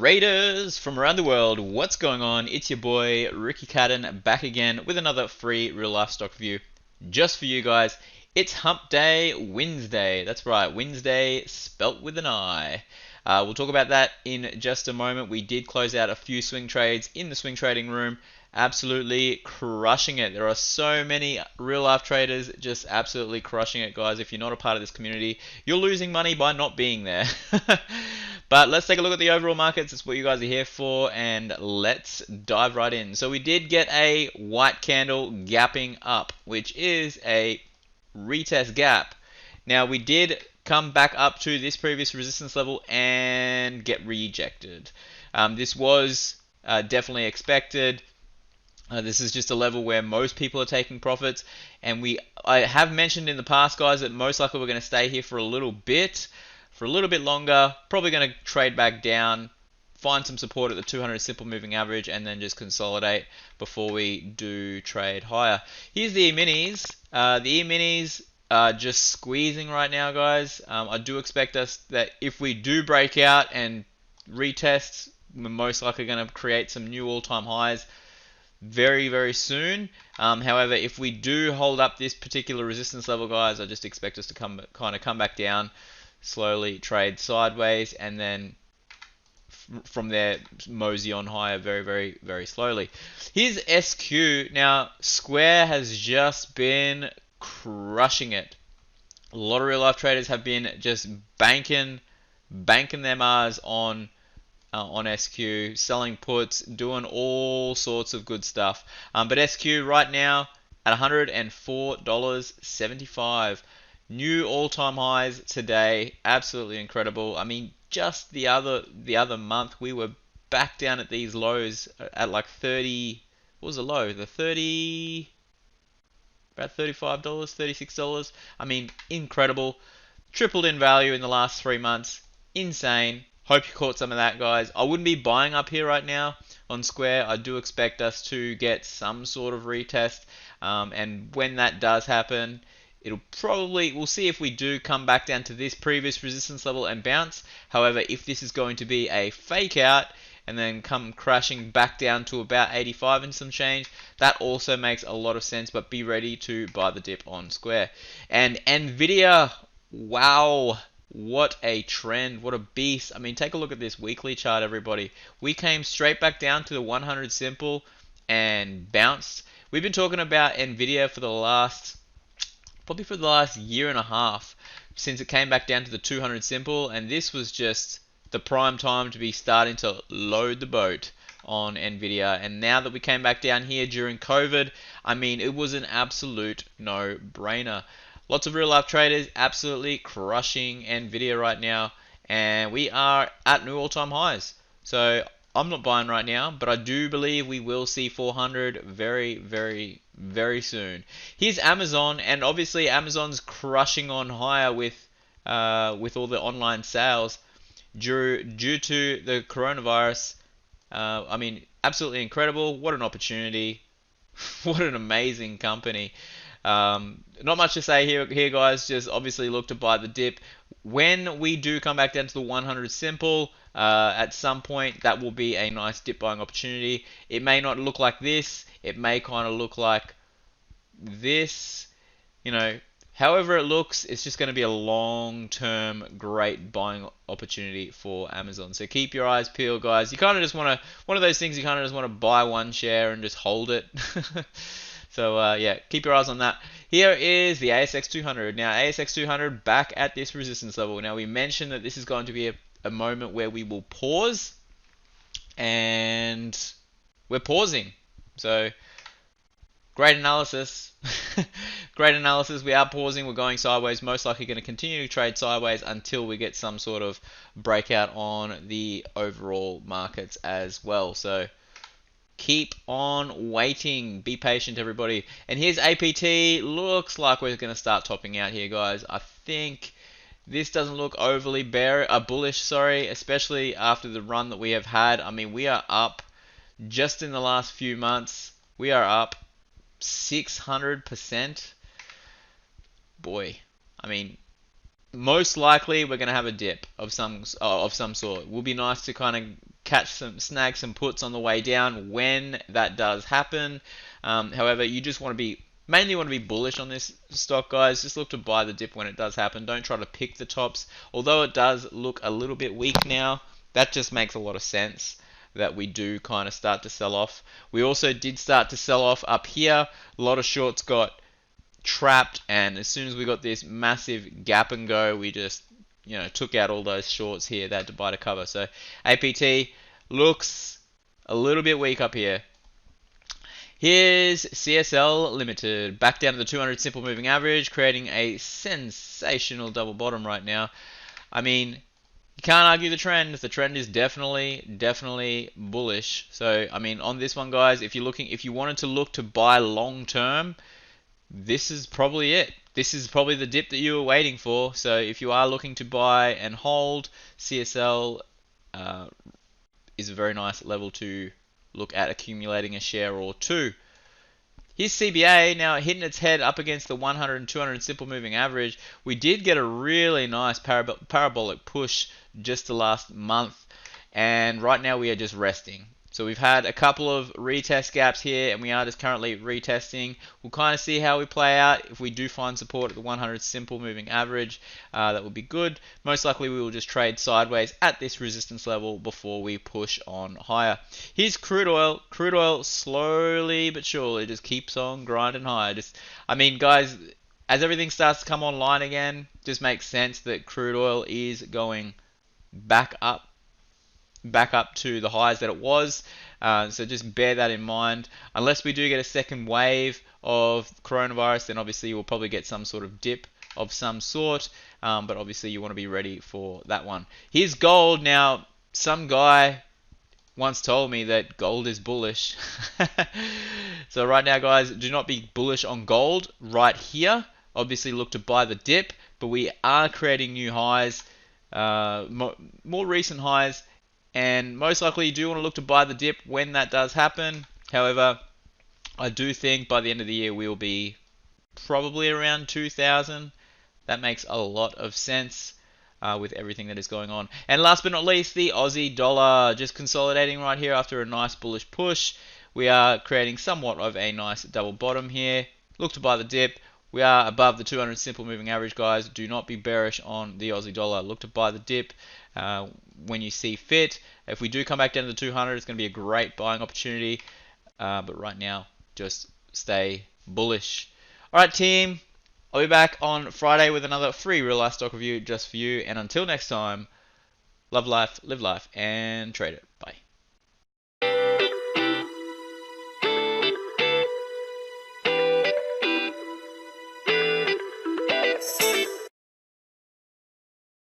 Traders from around the world, what's going on? It's your boy Ricky Cadan back again with another free real life stock review just for you guys. It's Hump Day Wednesday. That's right, Wednesday spelt with an I. We'll talk about that in just a moment. We did close out a few swing trades in the swing trading room. Absolutely crushing it. There are so many real life traders just absolutely crushing it, guys. If you're not a part of this community, you're losing money by not being there. But let's take a look at the overall markets. It's what you guys are here for, and let's dive right in. So we did get a white candle gapping up, which is a retest gap. Now we did come back up to this previous resistance level and get rejected. This was definitely expected. This is just a level where most people are taking profits, and I have mentioned in the past, guys, that most likely we're going to stay here for a little bit longer, probably going to trade back down, find some support at the 200 simple moving average, and then just consolidate before we do trade higher. Here's the E-minis. The E-minis are just squeezing right now, guys. I do expect us that if we do break out and retest, we're most likely going to create some new all-time highs very, very soon. However, if we do hold up this particular resistance level, guys, I just expect us to come back down, slowly trade sideways, and then from there mosey on higher very, very, very slowly. Here's SQ. Now, Square has just been crushing it. A lot of real life traders have been just banking their Mars on SQ, selling puts, doing all sorts of good stuff. But SQ right now at $104.75. New all-time highs today. Absolutely incredible. I mean, just the other month we were back down at these lows at like 30. What was the low? About $35, $36. I mean, incredible. Tripled in value in the last 3 months. Insane. Hope you caught some of that, guys. I wouldn't be buying up here right now on Square. I do expect us to get some sort of retest, and when that does happen, we'll see if we do come back down to this previous resistance level and bounce. However, if this is going to be a fake out and then come crashing back down to about 85 and some change, that also makes a lot of sense, but be ready to buy the dip on Square. And NVDA, wow. What a trend, what a beast. I mean, take a look at this weekly chart, everybody. We came straight back down to the 100 simple and bounced. We've been talking about NVIDIA probably for the last year and a half, since it came back down to the 200 simple, and this was just the prime time to be starting to load the boat on NVIDIA. And now that we came back down here during COVID, I mean, it was an absolute no-brainer. Lots of real life traders absolutely crushing NVIDIA right now, and we are at new all-time highs. So I'm not buying right now, but I do believe we will see 400 very, very, very soon. Here's Amazon, and obviously Amazon's crushing on higher with all the online sales due to the coronavirus. I mean, absolutely incredible. What an opportunity. What an amazing company. Not much to say here, guys. Just obviously look to buy the dip. When we do come back down to the 100 simple, at some point, that will be a nice dip buying opportunity. It may not look like this. It may kind of look like this. However it looks, it's just going to be a long-term great buying opportunity for Amazon. So keep your eyes peeled, guys. You kind of just want to, one of those things you kind of just want to buy one share and just hold it. So yeah, keep your eyes on that. Here is the ASX 200. Now ASX 200 back at this resistance level. Now we mentioned that this is going to be a moment where we will pause, and we're pausing. So great analysis. Great analysis. We are pausing. We're going sideways. Most likely going to continue to trade sideways until we get some sort of breakout on the overall markets as well. So keep on waiting. Be patient, everybody. And here's APT. Looks like we're going to start topping out here, guys. I think this doesn't look overly bullish, especially after the run that we have had. I mean, we are up just in the last few months. We are up 600%. Boy, I mean, most likely we're going to have a dip of some sort. It will be nice to kind of snag some puts on the way down when that does happen. However, you just want to be mainly want to be bullish on this stock, guys. Just look to buy the dip when it does happen. Don't try to pick the tops. Although it does look a little bit weak now, that just makes a lot of sense that we do kind of start to sell off. We also did start to sell off up here. A lot of shorts got trapped, and as soon as we got this massive gap and go, we just took out all those shorts here. They had to buy to cover. So APT looks a little bit weak up here. Here's CSL Limited, back down to the 200 simple moving average, creating a sensational double bottom right now. I mean, you can't argue the trend. The trend is definitely bullish. So I mean, on this one, guys, if you wanted to look to buy long term, this is probably it. This is probably the dip that you were waiting for. So if you are looking to buy and hold, CSL is a very nice level to look at accumulating a share or two. Here's CBA now hitting its head up against the 100 and 200 simple moving average. We did get a really nice parabolic push just the last month, and right now we are just resting. So we've had a couple of retest gaps here, and we are just currently retesting. We'll kind of see how we play out. If we do find support at the 100 simple moving average, that would be good. Most likely we will just trade sideways at this resistance level before we push on higher. Here's crude oil. Crude oil slowly but surely just keeps on grinding higher. I mean, guys, as everything starts to come online again, just makes sense that crude oil is going back up to the highs that it was. So just bear that in mind. Unless we do get a second wave of coronavirus, then obviously we'll probably get some sort of dip of some sort. But obviously you want to be ready for that one. Here's gold. Now, some guy once told me that gold is bullish. So right now, guys, do not be bullish on gold right here. Obviously look to buy the dip, but we are creating new highs, more recent highs. And most likely you do want to look to buy the dip when that does happen. However, I do think by the end of the year we'll be probably around 2,000. That makes a lot of sense with everything that is going on. And last but not least, the Aussie dollar just consolidating right here after a nice bullish push. We are creating somewhat of a nice double bottom here. Look to buy the dip. We are above the 200 simple moving average, guys. Do not be bearish on the Aussie dollar. Look to buy the dip when you see fit. If we do come back down to the 200, it's going to be a great buying opportunity. But right now, just stay bullish. All right, team. I'll be back on Friday with another free real life stock review just for you. And until next time, love life, live life, and trade it. Bye.